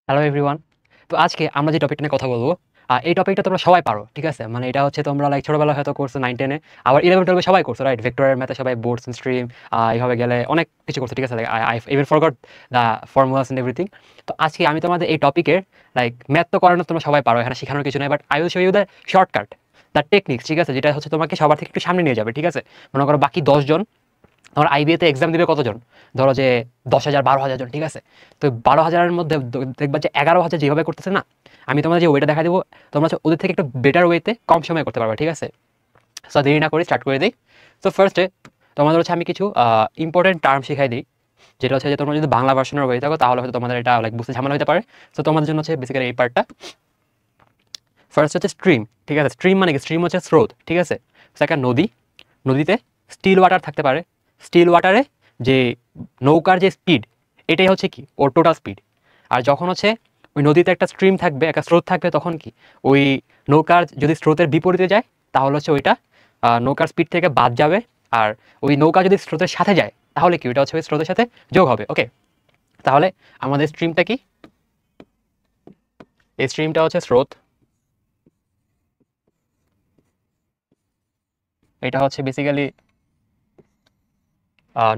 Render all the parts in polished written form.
Hello everyone. তো আজকে আমরা যে টপিকটা নিয়ে কথা বলবো, এই টপিকটা তোমরা সবাই পারো, ঠিক আছে? মানে এটা হচ্ছে তোমরা লাইক ছোটবেলায় হয়তো করছো 9-10 এ, আবার 11-12 এ সবাই করছো, রাইট? ভেক্টরের ম্যাথে সবাই বোর্ডস এন্ড স্ট্রিম এইভাবে গেলে অনেক কিছু করছো, ঠিক আছে? Like I even forgot the formulas and everything. তো আজকে আমি তোমাদের এই টপিকের লাইক ম্যাথ তো করানো তোমরা সবাই পারো, এখানে শেখানোর কিছু নেই, but I will show you the shortcut, the techniques, ঠিক আছে? যেটা হচ্ছে তোমাকে সবার থেকে একটু সামনে নিয়ে যাবে, ঠিক আছে? মনে করো বাকি 10 জন ধরো আইবিএতে এক্সাম দিবে কতজন, ধরো যে 10,000 12,000 জন, ঠিক আছে? তো 12,000-এর মধ্যে দেখবা যে 11,000 যেভাবে করতেছে না, আমি তোমাদের যে ওয়েটা দেখা দেবো, তোমরা হচ্ছে ওদের থেকে একটু বেটার ওয়েতে কম সময়ে করতে পারবে, ঠিক আছে? সো দেরি না করে স্টার্ট করে দিই। সো ফার্স্টে তোমাদের হচ্ছে আমি কিছু ইম্পর্টেন্ট টার্ম শিখাই দিই, যেটা হচ্ছে যে তোমরা যদি বাংলা ভার্সনের হয়ে থাকো তাহলে হয়তো তোমাদের এটা লাইক বুঝতে ঝামেলা হতে পারে। সো তোমাদের জন্য হচ্ছে বেসিক্যালি এই পার্টটা। ফার্স্ট হচ্ছে স্ট্রিম, ঠিক আছে? স্ট্রিম মানে কি? স্ট্রিম হচ্ছে স্রোত, ঠিক আছে? সেকেন্ড নদী, নদীতে স্টিল ওয়াটার থাকতে পারে, স্টিল ওয়াটারে যে নৌকার যে স্পিড, এটাই হচ্ছে কি ওর টোটাল স্পিড। আর যখন হচ্ছে ওই নদীতে একটা স্ট্রিম থাকবে, একটা স্রোত থাকবে, তখন কি ওই নৌকার যদি স্রোতের বিপরীতে যায় তাহলে হচ্ছে ওইটা নৌকার স্পিড থেকে বাদ যাবে। আর ওই নৌকা যদি স্রোতের সাথে যায় তাহলে কি ওইটা হচ্ছে ওই স্রোতের সাথে যোগ হবে। ওকে, তাহলে আমাদের স্ট্রিমটা কি? এই স্ট্রিমটা হচ্ছে স্রোত, এটা হচ্ছে বেসিক্যালি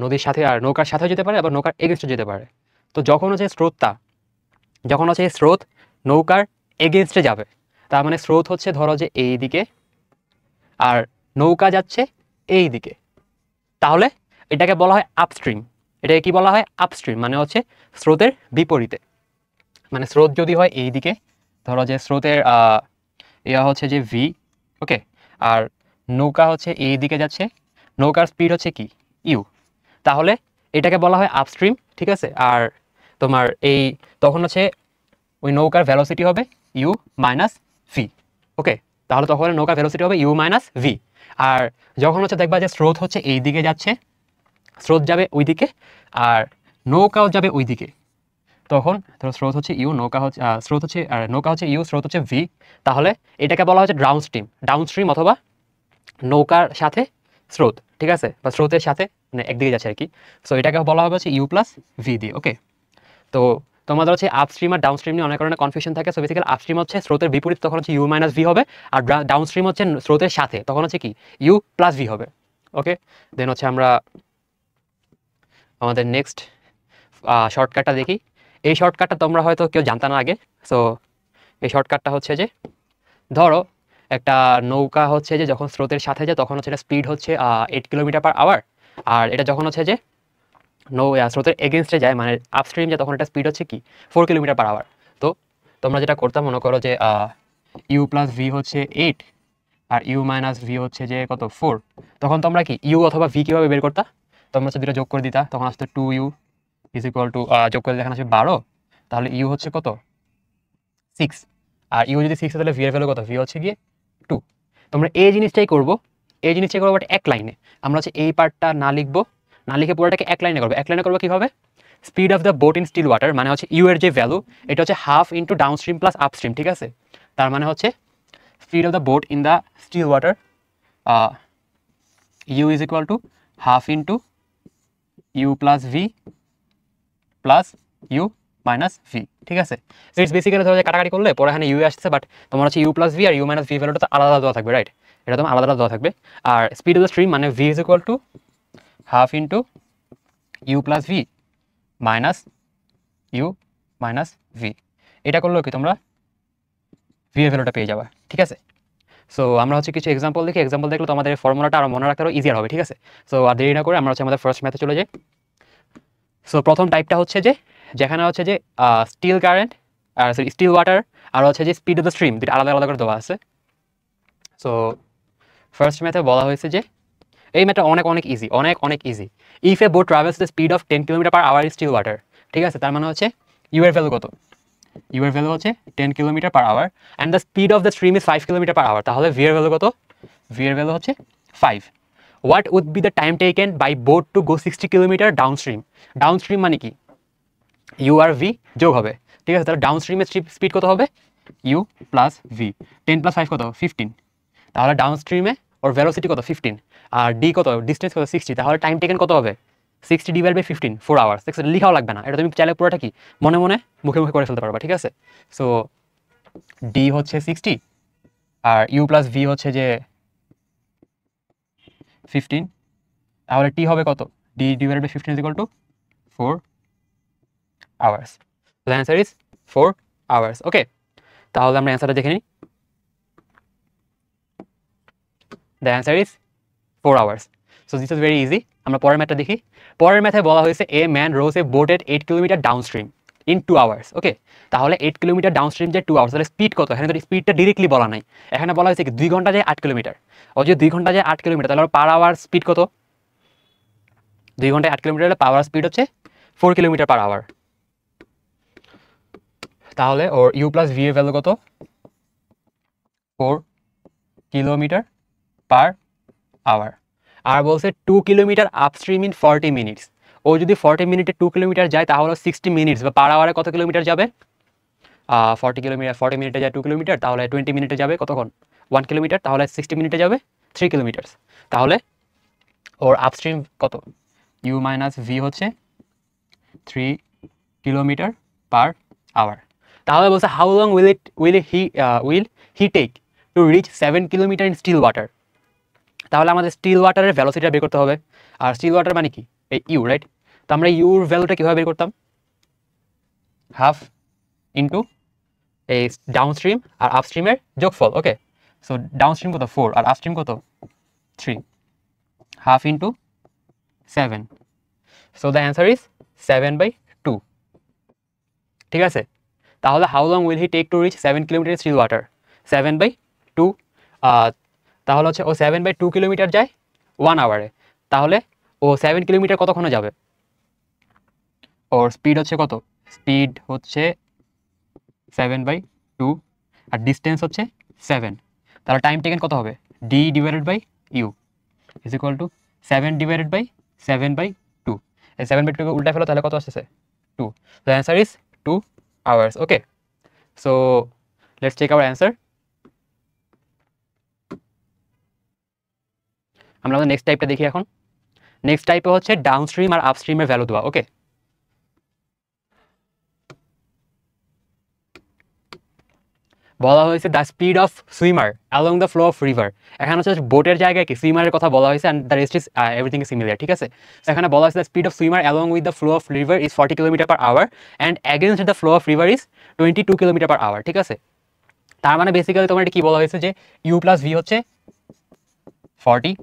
নদীর সাথে আর নৌকার সাথেও যেতে পারে, আবার নৌকার এগেনস্টে যেতে পারে। তো যখন হচ্ছে স্রোতটা, যখন হচ্ছে স্রোত নৌকার এগেনস্টে যাবে, তার মানে স্রোত হচ্ছে ধরো যে এই দিকে আর নৌকা যাচ্ছে এই দিকে, তাহলে এটাকে বলা হয় আপস্ট্রিম। এটাকে কি বলা হয়? আপস্ট্রিম, মানে হচ্ছে স্রোতের বিপরীতে। মানে স্রোত যদি হয় এই দিকে, ধরো যে স্রোতের ইয়া হচ্ছে যে ভি, ওকে, আর নৌকা হচ্ছে এই দিকে যাচ্ছে, নৌকার স্পিড হচ্ছে কি ইউ, তাহলে এটাকে বলা হয় আপস্ট্রিম, ঠিক আছে? আর তোমার এই তখন হচ্ছে ওই নৌকার ভেলোসিটি হবে ইউ মাইনাস ভি, ওকে? তাহলে তখন নৌকার ভেলোসিটি হবে ইউ মাইনাস ভি। আর যখন হচ্ছে দেখবা যে স্রোত হচ্ছে এই দিকে যাচ্ছে, স্রোত যাবে ওই দিকে আর নৌকাও যাবে ওই দিকে, তখন ধরো স্রোত হচ্ছে ইউ, নৌকা হচ্ছে স্রোত হচ্ছে আর নৌকা হচ্ছে ইউ, স্রোত হচ্ছে ভি, তাহলে এটাকে বলা হচ্ছে ডাউন স্ট্রিম। ডাউন স্ট্রিম অথবা নৌকার সাথে স্রোত, ঠিক আছে? বা স্রোতের সাথে মানে একদিকে যাচ্ছে আর কি। সো এটাকে বলা হবে হচ্ছে ইউ প্লাস ভি দিয়ে, ওকে? তো তোমাদের হচ্ছে আপস্ট্রিম আর ডাউন স্ট্রিম নিয়ে অনেক ধরনের কনফিউশন থাকে। সো বেসিক্যালি আপস্ট্রিম হচ্ছে স্রোতের বিপরীত, তখন হচ্ছে ইউ মাইনাস ভি হবে, আর ডাউন স্ট্রিম হচ্ছে স্রোতের সাথে, তখন হচ্ছে কি ইউ প্লাস ভি হবে, ওকে? দেন হচ্ছে আমরা আমাদের নেক্সট শর্টকাটটা দেখি। এই শর্টকাটটা তোমরা হয়তো কেউ জানতা না আগে। সো এই শর্টকাটটা হচ্ছে যে ধরো একটা নৌকা হচ্ছে যে যখন স্রোতের সাথে যায় তখন হচ্ছে এটা স্পিড হচ্ছে 8 কিলোমিটার/আওয়ার, আর এটা যখন হচ্ছে যে স্রোতের এগেনস্টে যায় মানে আপস্ট্রিম যায় তখন এটা স্পিড হচ্ছে কি 4 কিলোমিটার/আওয়ার। তো তোমরা যেটা করতাম, মনে করো যে ইউ প্লাস ভি হচ্ছে 8 আর ইউ মাইনাস ভি হচ্ছে যে কত 4, তখন তোমরা কি ইউ অথবা ভি কীভাবে বের করতা? তোমরা হচ্ছে দুটো যোগ করে দিতা, তখন আসতো 2u ইজ ইকুয়াল টু, যোগ করে দেখানো আসবে 12, তাহলে ইউ হচ্ছে কত 6, আর ইউ যদি 6 তাহলে ভি এর ভ্যালু কত? ভি হচ্ছে গিয়ে 2। তোমরা এই জিনিসটাই করবো, এই জিনিসটাই করবো, বাট এক লাইনে। আমরা হচ্ছে এই পার্টটা না লিখবো, না লিখে পুরোটাকে এক লাইনে করবো। এক লাইনে করবো কীভাবে? Speed of the boat in still water মানে হচ্ছে ইউ এর যে ভ্যালু, এটা হচ্ছে half into downstream plus upstream, ঠিক আছে? তার মানে হচ্ছে speed of the boat in the still water U is equal to half into U plus V plus U minus V, ঠিক আছে? সো ইটস বেসিক্যালি ধরো যে কাটাকাটি করলে পরে এখানে ইউ আসছে, বাট তোমার হচ্ছে ইউ প্লাস ভি আর ইউ মাইনাস ভি ভ্যালুটা তো আলাদা দেওয়া থাকবে, রাইট? এটা তোমার আলাদা দেওয়া থাকবে। আর স্পিড অফ দ্য স্ট্রিম মানে V is equal to half into U plus V minus U minus V. এটা করলেও কি তোমরা ভি এর ভ্যালুটা পেয়ে যাবে, ঠিক আছে? সো আমরা হচ্ছে কিছু এক্সাম্পল দেখি, এক্সাম্পল দেখলে তো আমাদের ফর্মুলাটা আরও মনে রাখতে আরও ইজিয়ার হবে, ঠিক আছে? সো আর দেরি না করে আমরা হচ্ছে আমাদের ফার্স্ট ম্যাথে চলে যাই। সো প্রথম টাইপটা হচ্ছে যে যেখানে হচ্ছে যে স্টিল কারেন্ট আর স্টিল ওয়াটার আর হচ্ছে যে স্পিড অফ দ্য স্ট্রিম দুটো আলাদা আলাদা করে দেওয়া আছে। সো ফার্স্ট ম্যাথে বলা হয়েছে যে এই ম্যাথটা অনেক অনেক ইজি, অনেক অনেক easy. If a boat travels the speed of 10 kilometre per hour in still water, ঠিক আছে? তার মানে হচ্ছে ইউ এর ভ্যালু কত? ইউ এর ভ্যালু হচ্ছে 10 kilometre per hour and the speed of the stream is 5 kilometre per hour, তাহলে ভি এর ভ্যালু কত? ভি এর ভ্যালু হচ্ছে 5। What would be the time taken by boat to go 60 kilometre downstream? Downstream মানে কি ইউ আর ভি যোগ হবে, ঠিক আছে? তাহলে ডাউন স্ট্রিমের স্পিড কত হবে? ইউ প্লাস ভি, 10 + 5 কত? 15, তাহলে ডাউন স্ট্রিমে ওর ভেলোসিটি কত? 15, আর ডি কত? ডিস্টেন্স কত? 60, তাহলে টাইম টেকেন কত হবে? 60 ডিভাইড বাই 15 4 আওয়ার্স। দেখছো লিখাও লাগবে না, এটা তুমি চাইলে পুরোটা কি মনে মনে মুখে মুখে করে ফেলতে পারবা, ঠিক আছে। সো ডি হচ্ছে 60 আর ইউ প্লাস ভি হচ্ছে যে 15, তাহলে টি হবে কত, d divided by 15 is equal to 4 hours. The answer is 4 hours. Okay, তাহলে আমরা অ্যান্সারটা দেখে নিই। The answer is 4 hours. So this is very easy. আমরা পরের ম্যাথটা দেখি। পরের ম্যাথে বলা হয়েছে a man rows a boat at 8 kilometre downstream in 2 hours. Okay, তাহলে 8 কিলোমিটার ডাউন স্ট্রিম যে 2 আওয়ার্স, তাহলে স্পিড কত? এখানে তো স্পিডটা ডিরেক্টলি বলা নাই, এখানে বলা হয়েছে কি 2 ঘন্টা যায় 8 কিলোমিটার। ও যে 2 ঘন্টা যায় 8 কিলোমিটার, তাহলে পার আওয়ার স্পিড কত? 2 ঘন্টায় 8 কিলোমিটার হলে পাওয়ার স্পিড হচ্ছে 4 কিলোমিটার পার আওয়ার। তাহলে ওর ইউ প্লাস ভি এর ভ্যালু কত? 4 কিলোমিটার পার আওয়ার। আর বলছে 2 কিলোমিটার আপস্ট্রিম ইন 40 মিনিটস। ও যদি 40 মিনিটে 2 কিলোমিটার যায় তাহলে 60 মিনিটস বা পার আওয়ারে কত কিলোমিটার যাবে? 40 মিনিটে যায় 2 কিলোমিটার, তাহলে 20 মিনিটে যাবে কতক্ষণ? 1 কিলোমিটার। তাহলে 60 মিনিটে যাবে 3 কিলোমিটার। তাহলে ওর আপস্ট্রিম কত? ইউ মাইনাস ভি হচ্ছে 3 কিলোমিটার পার আওয়ার। তাহলে বলছে how long will he take to reach 7 kilometre in still water. তাহলে আমাদের স্টিল ওয়াটারের ভ্যালোসিটিটা বের করতে হবে। আর স্টিল ওয়াটার মানে কি? এই ইউ, রাইট? তো আমরা ইউর ভ্যালুটা কীভাবে বের করতাম? হাফ ইন্টু এই ডাউনস্ট্রিম আর আপস্ট্রিমের যোগফল। ওকে, সো ডাউনস্ট্রিম কত? 4 আর আপস্ট্রিম কত? 3, half into 7। So the answer is 7/2। ঠিক আছে, তাহলে how long will he take to reach 7 kilometre still water? 7/2। তাহলে হচ্ছে ও 7/2 কিলোমিটার যায় 1 আওয়ারে। তাহলে ও 7 কিলোমিটার কতক্ষণে যাবে? ওর স্পিড হচ্ছে কত? স্পিড হচ্ছে 7/2 আর ডিস্টেন্স হচ্ছে 7। তাহলে টাইম টেকেন কত হবে? D divided by U is equal to 7 divided by 7/2। এই 7/2 উল্টা ফেলো, তাহলে কত আসছে? 2। The answer is 2 hours. Okay, so let's check our answer. আমরা আমাদের নেক্সট টাইপটা দেখি এখন। নেক্সট টাইপে হচ্ছে ডাউনস্ট্রিম আর আপস্ট্রিমের ভ্যালু দেওয়া। ওকে, বলা হয়েছে the speed of swimmer along the flow of river. এখানে হচ্ছে বোটের জায়গায় কি সুইমারের কথা বলা হয়েছে, and the rest is everything is similar. ঠিক আছে, এখানে বলা হয়েছে the speed of swimmer along with the flow of river is 40 kilometre per hour and against the flow of river is 22 kilometre per hour. ঠিক আছে, তার মানে basically তোমার এটা কি বলা হয়েছে যে ইউ প্লাস ভি হচ্ছে 40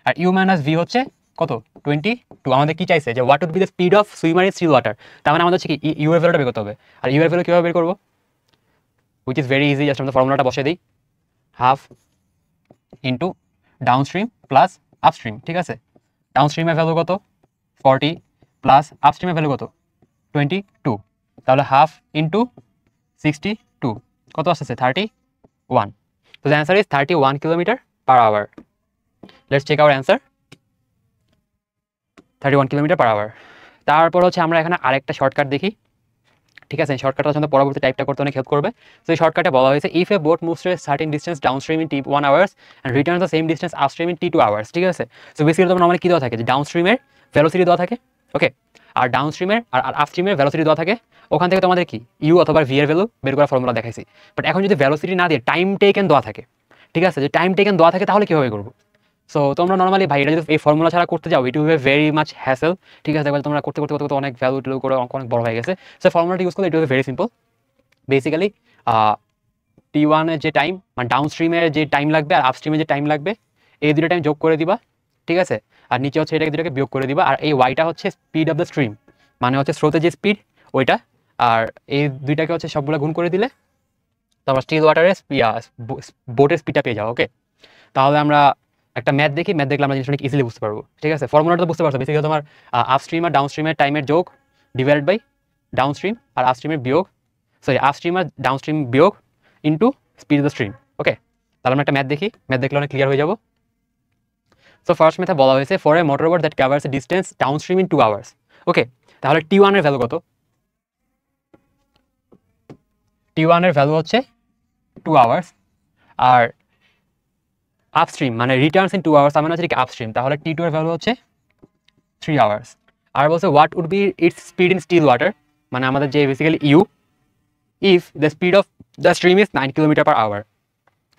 আর ইউ মাইনাস ভি হচ্ছে কত? 22। আমাদের কি চাইছে যে what would be the speed of swimmer in still water. তার মানে আমাদের হচ্ছে কি ইউ এর ভ্যালুটা বের করতে হবে। আর ইউ এর ভ্যালু কীভাবে বের করবো? which is very easy, just আমরা ফর্মুলাটা বসিয়ে দিই, half into downstream plus upstream. ঠিক আছে, ডাউনস্ট্রিমের ভ্যালু কত? 40 প্লাস আপস্ট্রিমের ভ্যালু কত? 22। তাহলে হাফ ইন্টু 62 কত আসছে? 31। তো the answer is 31 kilometre per hour. Let's check our answer. 31 kilometre per hour. তারপর হচ্ছে আমরা এখানে আরেকটা শর্টকাট দেখি। ঠিক আছে, শর্টকাটটা হচ্ছে পরবর্তী টাইপটা করতে অনেক হেল্প করবে। তো এই শর্টকাটে বলা হয়েছে if a boat moves to a certain distance downstream in T1 hours and returns the same distance upstream in T2 hours. ঠিক আছে, সো বেসিক্যালি তোমার নর্মালি কী দেওয়া থাকে যে ডাউনস্ট্রিমের ভেলোসিটি দেওয়া থাকে। ওকে, আর ডাউনস্ট্রিমের আর আপস্ট্রিমের ভেলোসিটি দেওয়া থাকে। ওখান থেকে তোমাদের কি ইউ অথবা ভি এর ভ্যালু বের করার ফর্মুলা দেখাইছি। বাট এখন যদি ভেলোসিটি না দিয়ে টাইম টেকেন দেওয়া থাকে, ঠিক আছে, যে টাইম টেকেন দেওয়া থাকে তাহলে কীভাবে করবো? সো তোমরা নর্মালি ভাই এটা যদি এই ফর্মুলা ছাড়া করতে যাও it will be very much hassle. ঠিক আছে, তোমরা করতে করতে করতে অনেক ভ্যালু ট্যালু করে অনেক বড় হয়ে গেছে। সো ফর্মুলাটা ইউজ করলে it will be very simple. Basically T1 এর যে টাইম মানে ডাউনস্ট্রিমের যে টাইম লাগবে আর আপস্ট্রিমের যে টাইম লাগবে, এই দুটো টাইম যোগ করে দিবা। ঠিক আছে, আর নিচে হচ্ছে এটাকে দুটোকে বিয়োগ করে দিবা। আর এই ওয়াইটা হচ্ছে স্পিড অফ দ্য স্ট্রিম, মানে হচ্ছে স্রোতের যে স্পিড ওইটা। আর এই দুইটাকে হচ্ছে সবগুলো গুণ করে দিলে তারপর স্টিল ওয়াটারের বোটের স্পিডটা পেয়ে যাও। ওকে, তাহলে আমরা একটা ম্যাথ দেখি, ম্যাথ দেখলে আমরা জিনিসটা অনেক ইজিলি বুঝতে পারবো। ঠিক আছে, ফর্মুলাটা তো বুঝতে পারছো, বেসিক্যালি তোমার আপস্ট্রিম আর ডাউনস্ট্রিমের টাইমের যোগ ডিভাইডেড বাই ডাউনস্ট্রিম আর আপস্ট্রিমের বিয়োগ, সরি আপস্ট্রিম আর ডাউনস্ট্রিম বিয়োগ into speed of the stream. Okay, তাহলে আমরা একটা ম্যাথ দেখি, ম্যাথ দেখলে অনেক ক্লিয়ার হয়ে যাবো। সো ফার্স্ট ম্যাথে বলা হয়েছে for a motor boat that covers a distance downstream in 2 hours. Okay, তাহলে T1 এর ভ্যালু কত? T1 এর ভ্যালু হচ্ছে 2 আওয়ার্স। আর আপস্ট্রিম মানে রিটার্নস ইন 2 আওয়ার্স, তার মানে হচ্ছে কি আপস্ট্রিম, তাহলে T2 এর ভ্যালু হচ্ছে 3 আওয়ার্স। আর বলছে what would be its speed in still water, মানে আমাদের যে basically U, if the speed of the stream is 9 kilometre per hour.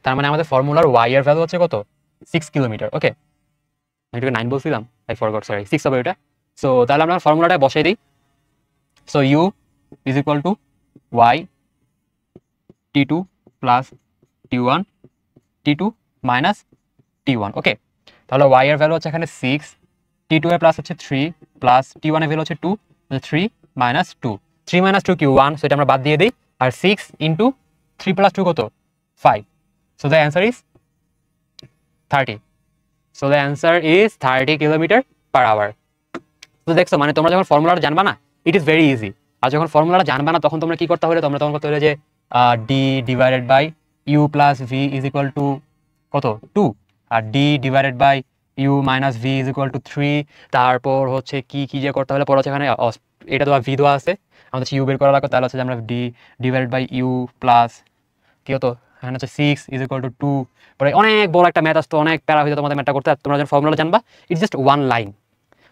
তার মানে আমাদের ফর্মুলার ওয়াই এর ভ্যালু হচ্ছে কত, 6 কিলোমিটার। ওকে, এটাকে 9 বলছিলাম, আই ফরগট, সরি 6 হবে এটা। সো তাহলে আমরা ফর্মুলাটা বসাই দিই। So u is equal to y t two plus t one t two minus t one. Okay, তাহলে ওয়াই এর ভ্যালু হচ্ছে এখানে 6, টি2 এর প্লাস হচ্ছে 3 প্লাস টি1 এর ভ্যালু হচ্ছে 2, 3 মাইনাস 2, 3 মাইনাস 2 কি 1, সো এটা আমরা বাদ দিয়ে দিই। আর 6 ইন্টু 3 প্লাস 2 কত, 5। So the answer is 30। So the answer is 30 kilometre per hour. তো দেখছো, মানে তোমরা যখন ফর্মুলাটা জানবা না, ইট ইজ ভেরি ইজি। আর যখন ফর্মুলাটা জানবা না তখন তোমরা কি করতে হবে, তোমরা তখন করতে হবে যে d divided by you plus v is equal to কত, 2, আর d divided by you minus v is equal to 3। তারপর হচ্ছে কি কি যে করতে হলে পরে হচ্ছে এখানে এটা দেওয়া ভি দেওয়া আছে, আমাদের ইউ বের করা লাগবে, তাহলে হচ্ছে যে আমরা D divided by you plus কি হতো এখানে হচ্ছে 6 ইজ ইকুয়াল টু 2। পরে অনেক বড় একটা ম্যাথ আসতো, অনেক প্যারা হইতো তোমাদের ম্যাথটা করতে। আর তোমরা যখন ফর্মুলাটা জানবা, ইটস জাস্ট ওয়ান লাইন।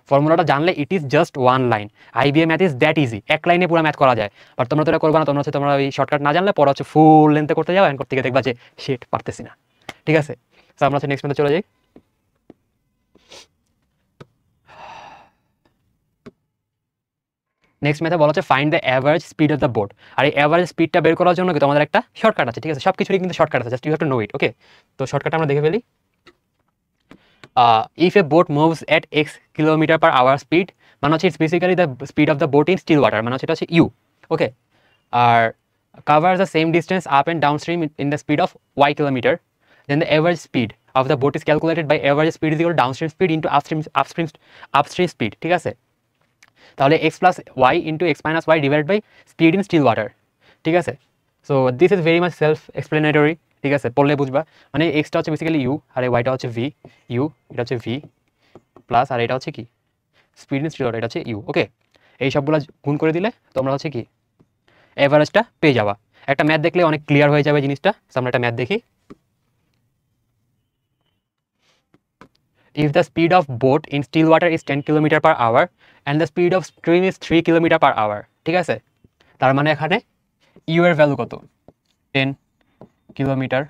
ফর্মুলাটা জানলে it is just one line. IBA math is that easy, এক লাইনে পুরো ম্যাথ করা যায়। বাট তোমরা তো এটা করবে না, তোমরা হচ্ছে তোমরা ওই শর্টকাট না জানলে পরে হচ্ছে ফুল লেন্থে করতে যাও, করতে গিয়ে দেখবা যে শিট পারতেছি না। ঠিক আছে, তো আমরা হচ্ছে নেক্সট ম্যাথে চলে যাই। নেক্সট ম্যাথে বলা হচ্ছে find the average speed of the boat. আর এই অ্যাভারেজ স্পিডটা বের করার জন্য তোমাদের একটা শর্টকাট আছে। ঠিক আছে, সব কিছুরই কিন্তু শর্টকাট আছে, just you have to know it. Okay, তো শর্টকাট আমরা দেখে ফেলি। If a boat moves at x kilometre per hour speed, মানে হচ্ছে it's basically the speed of the boat in still water, মানে হচ্ছে এটা হচ্ছে ইউ। ওকে, আর covers the same distance up and downstream in the speed of y kilometer, then the average speed of the boat is calculated by average speed is equal to downstream speed into upstream speed। ঠিক আছে, তাহলে x plus y into x minus y divided by speed in still water। ঠিক আছে, so this is very much self explanatory. ঠিক আছে, পড়লে বুঝবা, মানে এক্সটা হচ্ছে বেসিক্যালি ইউ, আর ওয়াইটা হচ্ছে ভি, ইউ এটা হচ্ছে ভি প্লাস, আর এটা হচ্ছে কি স্পিড ইন স্টিল ওয়াটার, এটা হচ্ছে ইউ। ওকে, এই সবগুলো গুণ করে দিলে তোমরা হচ্ছে কি এভারেজটা পেয়ে যাবা। একটা ম্যাথ দেখলে অনেক ক্লিয়ার হয়ে যাবে জিনিসটা। আমরা একটা ম্যাথ দেখি। If the speed of boat in still water is 10 kilometre per hour and the speed of stream is 3 kilometre per hour, ঠিক আছে, তার মানে এখানে ইউ এর ভ্যালু কত, 10 কিলোমিটার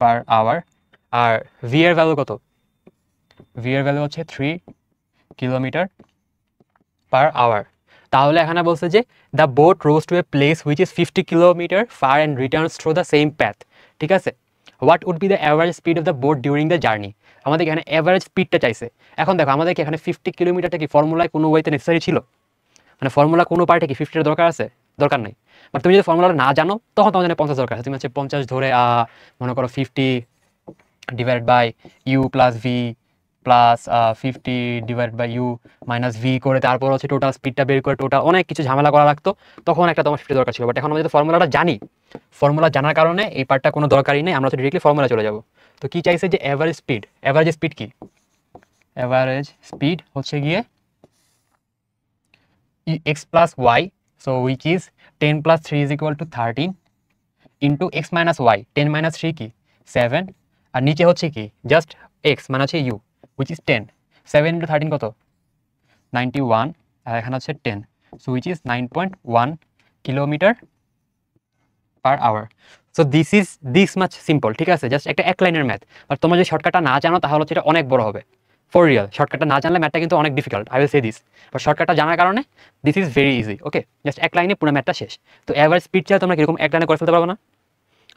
পার আওয়ার, আর ভি এর ভ্যালু কত, ভি এর ভ্যালু হচ্ছে 3 কিলোমিটার পার আওয়ার। তাহলে এখানে বলছে যে the boat rows to a place which is 50 kilometre far and returns through the same path. ঠিক আছে, what would be the average speed of the boat during the journey. আমাদের এখানে average স্পিডটা চাইছে। এখন দেখো, আমাদেরকে এখানে 50 কিলোমিটারটা কি ফর্মুলায় কোনো ওয়েতে নেসেসারি ছিল, মানে ফর্মুলা কোনো পার্টে কি 50 দরকার আছে, দরকার নেই। বাট তুমি যদি ফর্মুলাটা না জানো তখন তোমার জন্য 50 দরকার আছে। তুমি হচ্ছে 50 ধরে মনে করো 50 divide by you plus V plus 50 divide by you minus V করে তারপর হচ্ছে টোটাল স্পিডটা বের করে টোটাল অনেক কিছু ঝামেলা করা লাগতো, তখন একটা তোমার 50 দরকার ছিল। বাট এখন আমরা যদি ফর্মুলাটা জানি, ফর্মুলা জানার কারণে এই পার্টটা কোনো দরকারই নেই, আমরা হচ্ছে ডিরেক্টলি ফর্মুলা চলে যাব। তো কি চাইছে যে অ্যাভারেজ স্পিড, অ্যাভারেজ স্পিড কি, অ্যাভারেজ স্পিড হচ্ছে গিয়ে x plus y, so which is 10 plus 3 is equal to 13 into x minus y, 10 minus 3 কি 7, আর নিচে হচ্ছে কি জাস্ট x মানে হচ্ছে u which is 10, 7 into 13 কত 91, আর এখানে হচ্ছে 10, so which is 9.1 kilometre per hour. So this much simple. ঠিক আছে, জাস্ট একটা এক লাইনের ম্যাথ। বাট তোমরা যদি শর্টকাটটা না জানো তাহলে হচ্ছে এটা অনেক বড় হবে ফর রিয়াল। শর্টকাটটা না জানলে ম্যাথটা কিন্তু অনেক difficult, I will say this. But শর্টকাটটা জানার কারণে this is very easy. Okay, just এক লাইনে পুরো ম্যাথটা শেষ। তো অ্যাভারেজ স্পিড চাই তোমরা কিরকম এক লাইনে করে ফেলতে পারবো না,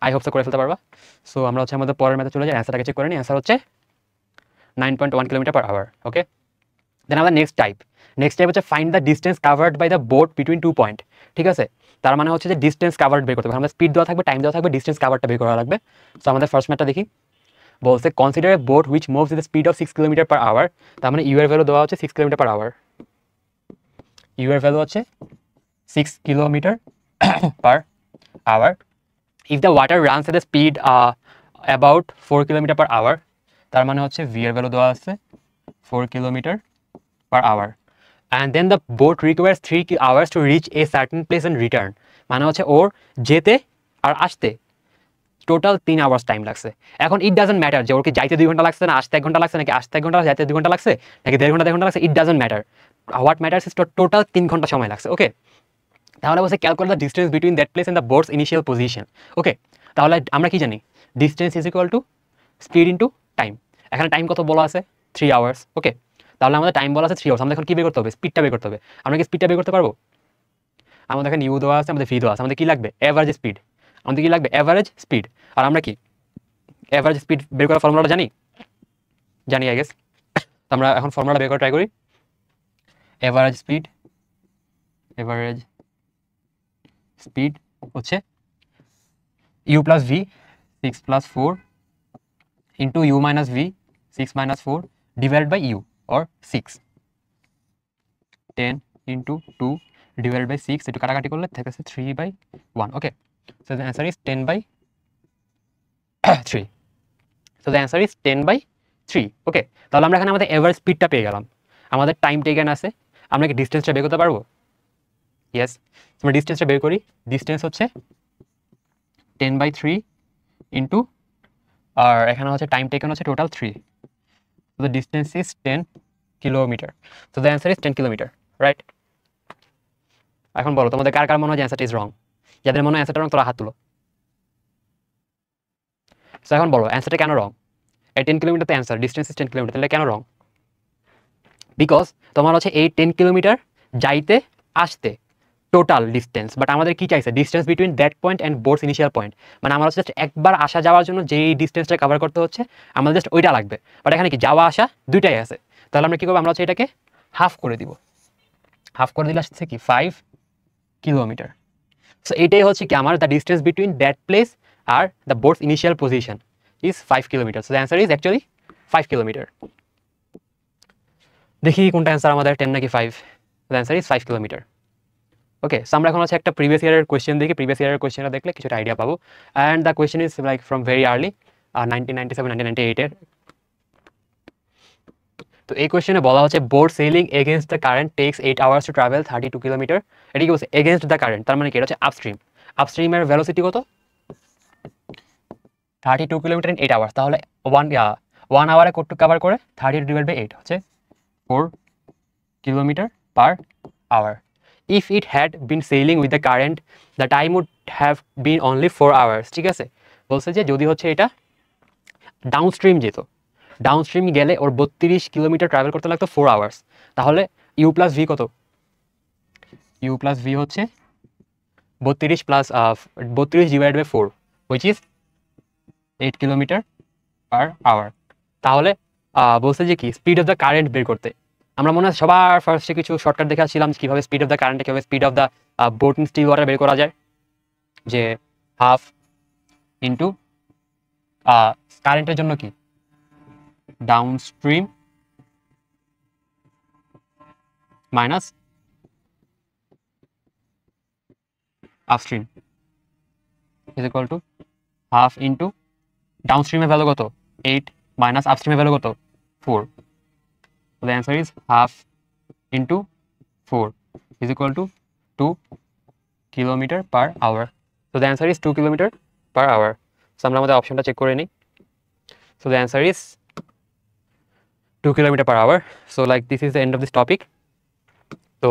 আই হোপ সো করে ফেলতে পারবা। সো আমরা হচ্ছে আমাদের পরের ম্যাথে চলে যাই, অ্যান্সারটাকে চেক করে নিই। অ্যান্সার হচ্ছে 9.1 kilometre per hour. Okay, then আমাদের নেক্সট টাইপ হচ্ছে find the distance covered by the boat between 2 point. ঠিক আছে, তার মানে হচ্ছে যে ডিস্টেন্স কাভার্ড বের করতে হবে। আমাদের স্পিড দেওয়া থাকবে, টাইম দেওয়া থাকবে, ডিস্টেন্স কাভারটা বের করা লাগবে। সো আমাদের ফার্স্ট ম্যাথটা দেখি। বলছে consider a boat which moves with the speed of 6 kilometre per hour. তার মানে ইউ এর ভ্যালু দেওয়া হচ্ছে 6 কিলোমিটার পার আওয়ার। ইউ এর ভ্যালু হচ্ছে 6 kilometre per hour. If the water runs at the speed about 4 kilometre per hour, তার মানে হচ্ছে ভি এর ভ্যালু দেওয়া আছে 4 kilometre per hour. And then the boat requires 3 hours to reach a certain place and return. মানে হচ্ছে ওর যেতে আর আসতে টোটাল 3 আওয়ার্স টাইম লাগছে। এখন ইট ডাজন্ট ম্যাটার যে ওর কি যাইতে 2 ঘন্টা লাগছে না আসতে 1 ঘন্টা লাগছে, নাকি আসতে 1 ঘন্টা যাইতে 2 ঘন্টা লাগছে, নাকি 1.5 ঘন্টা 1 ঘন্টা লাগছে, it doesn't matter. What matters is total 3 ঘন্টা সময় লাগছে। ওকে, তাহলে বলছে calculate the distance between that place and the boat's initial position. Okay, তাহলে আমরা কি জানি, distance is equal to speed into time. এখানে টাইম কত বলা আছে, 3 আওয়ার্স। ওকে, তাহলে আমাদের টাইম বলা আছে 3 আওয়ার্স। আমাদের এখন কি বের করতে হবে, স্পিডটা বের করতে হবে। আমরা কি স্পিডটা বের করতে পারবো? আমাদের এখানে ইউ দেওয়া আছে, আমাদের ভি দেওয়া আছে, আমাদের কি লাগবে, এভারেজ স্পিড। আমাদের কি লাগবে, এভারেজ স্পিড। আর আমরা কি এভারেজ স্পিড বের করার ফর্মুলাটা জানি, আই গেস। তো আমরা এখন ফর্মুলাটা বের করে ট্রাই করি। এভারেজ স্পিড হচ্ছে U plus V 6 plus 4 into U minus V 6 minus 4 divide by U or 6, 10 into 2 divided by 6, একটু কাটাকাটি করলে থাকছে 3/1. ওকে, so the answer is 10/3. so the answer is 10/3. ওকে, তাহলে আমরা এখানে আমাদের এভারেজ স্পিডটা পেয়ে গেলাম, আমাদের টাইম টেকেন আছে। আমরা কি ডিস্টেন্সটা বের করতে পারবো? ইয়েস, আমরা ডিস্টেন্সটা বের করি। ডিস্টেন্স হচ্ছে 10/3 ইন্টু, আর এখানে হচ্ছে টাইম টেকেন হচ্ছে total 3, so the distance is 10 kilometre. so the answer is 10 kilometre, right? এখন বলো তোমাদের কার কার মনে হয় অ্যান্সারটা ইজ রং? যাদের মনে হয় অ্যান্সারটা রং তারা হাত তুলো। সো এখন বলো অ্যান্সারটা কেন রং? এই 10 কিলোমিটার তো অ্যান্সার, ডিস্টেন্স ইজ 10 কিলোমিটার, তাহলে কেন রং? বিকজ তোমার হচ্ছে এই 10 কিলোমিটার যাইতে আসতে টোটাল ডিস্টেন্স, বাট আমাদের কি চাইছে, distance between that point and boards initial point. মানে আমার জাস্ট একবার আসা যাওয়ার জন্য যেই ডিস্টেন্সটা কভার করতে হচ্ছে আমাদের জাস্ট ওইটা লাগবে, বাট এখানে কি যাওয়া আসা দুইটাই আছে। তাহলে আমরা কী করবো, আমরা হচ্ছে এটাকে হাফ করে দিব। হাফ করে দিলে আসছে কি 5 কিলোমিটার। সো এটাই হচ্ছে কি আমার the distance between that place are the boat's initial position is 5 kilometre. So the answer is actually 5 kilometre. দেখি কোনটা অ্যান্সার আমাদের, 10 নাকি 5? The answer is 5 kilometre. Okay, so আমরা এখন হচ্ছে একটা প্রিভিয়াস ইয়ারের কোয়েশ্চেন দেখি। প্রিভিয়াস ইয়ারের কোয়েশ্চেনটা দেখলে কিছুটা আইডিয়া পাবো। And the question is like from very early, 1997 1998 এর। তো এই কোয়েশ্চেনে বলা হচ্ছে boat sailing against the current takes 8 hours to travel 32 kilometre. এটা কি বলছে, এগেনস্ট দ্য কারেন্ট, তার মানে কি এটা হচ্ছে আপস্ট্রিম। আপস্ট্রিমের ভেলোসিটি কত, 32 কিলোমিটার ইন 8 আওয়ার্স। তাহলে 1 আওয়ারে কত কভার করে, 32 ডিভাইড বাই 8 হচ্ছে 4 kilometre per hour. If it had been sailing with the current the time would have been only 4 hours. ঠিক আছে, বলছে যে যদি হচ্ছে এটা ডাউনস্ট্রিম যেত, ডাউনস্ট্রিম গেলে ওর 32 কিলোমিটার ট্রাভেল করতে লাগতো 4 আওয়ার্স। তাহলে ইউ প্লাস ভি কত, ইউ প্লাস ভি হচ্ছে 32 divide by 4 which is 8 kilometre per hour. তাহলে বলছে যে কি স্পিড অফ দ্য কারেন্ট বের করতে, আমরা মনে হয় সবার ফার্স্টে কিছু শর্টকাট দেখাচ্ছিলাম কীভাবে স্পিড অফ দ্য কারেন্টে, কীভাবে speed of the boat in still water বের করা যায়, যে হাফ ইন্টু কারেন্টের জন্য কি downstream minus upstream is equal to half into ডাউনস্ট্রিমের ভ্যালু কত 8 মাইনাস আপস্ট্রিমের ভ্যালু কত 4। So the answer is half into 4 is equal to 2 kilometer per hour. So the answer is 2 kilometer per hour. So আমরা আমাদের অপশনটা check করে নিই। So the answer is 2 kilometer per hour. So like this is the end of this topic. তো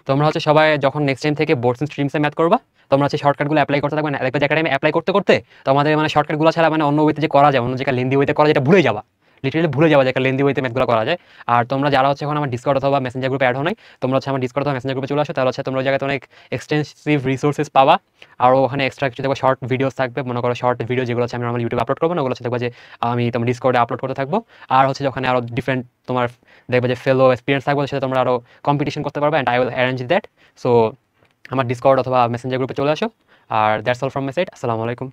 তোমরা হচ্ছে সবাই যখন নেক্সট টাইম থেকে বোর্ডস এন্ড স্ট্রিমসে ম্যাথ করবা, তোমরা হচ্ছে শর্টকাটগুলো অ্যাপ্লাই করতে থাকবে না, দেখবে যে একটা টাইমে অ্যাপ্লাই করতে করতে তোমাদের মানে শর্টকাটগুলো ছাড়া মানে অন্য ওয়েতে যে করা যায়, অন্য জায়গায় লেন্দি ওয়েতে করা যায়, এটা ভুলে যাবা, লিটারালি ভুলে যাওয়া যায় একটা লেন্দি ওয়েতে ম্যাথগুলো করা যায়। আর তোমরা যারা হচ্ছে এখন আমার ডিসকর্ড অথবা মেসেঞ্জার গ্রুপে অ্যাড হও নাই, তোমরা হচ্ছে আমার ডিসকর্ড অথবা মেসেঞ্জার গ্রুপে চলে আসো, তাহলে হচ্ছে তোমরা জায়গাতে অনেক এক্সটেন্সিভ রিসোর্সেস পাবা। আর ওখানে এক্সট্রা কিছু দেখবো শর্ট ভিডিওস থাকবে, মনে করো শর্ট ভিডিও যেগুলো হচ্ছে আমি নর্মাল ইউটিউবে আপলোড করবো না, ওগুলো হচ্ছে দেখবো যে আমি তোমার ডিসকর্ডে আপলোড করতে থাকবো। আর হচ্ছে যখন আরও ডিফারেন্ট তোমার দেখবে যে ফেলো এক্সপিরিয়েন্স থাকবে, সেটা তোমরা আরও কম্পিটিশন করতে পারবে, and I will arrange that. So আমার ডিসকর্ড অথবা মেসেঞ্জার গ্রুপে চলে আসো। আর that's all from my side. আসসালামু আলাইকুম।